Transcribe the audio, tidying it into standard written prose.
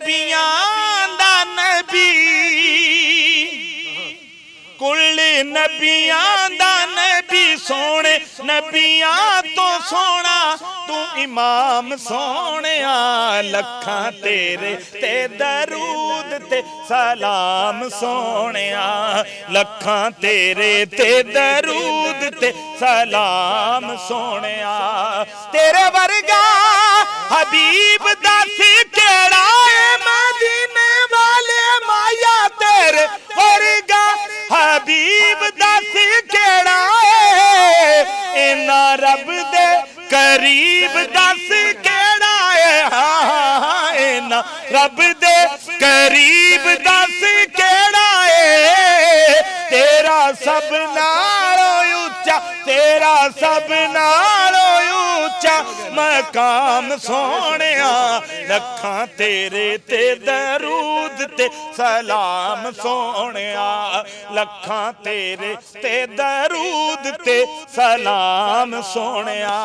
नबियां दा नबी, कुल नबियां दा नबी, सोने नबियां तो सोना तू इमाम सोनिया। लखां तेरे ते दरूद ते सलाम सोनिया, लखां तेरे ते दरूद ते सलाम सोनिया। तेरे वर्गा हबीब दस केड़ा है मदीने वाले माया, तेरे वर्गा हबीब दस केड़ा है, इना रब दे करीब दस केड़ा है। हाँ इना रब दे करीब दस केड़ा है, तेरा सब नालों ऊंचा, तेरा सब नालों ऊंचा मकाम सोनिया। लखां तेरे ते दरूद ते सलाम सोनिया, लखां तेरे ते दरूद ते सलाम सोनिया।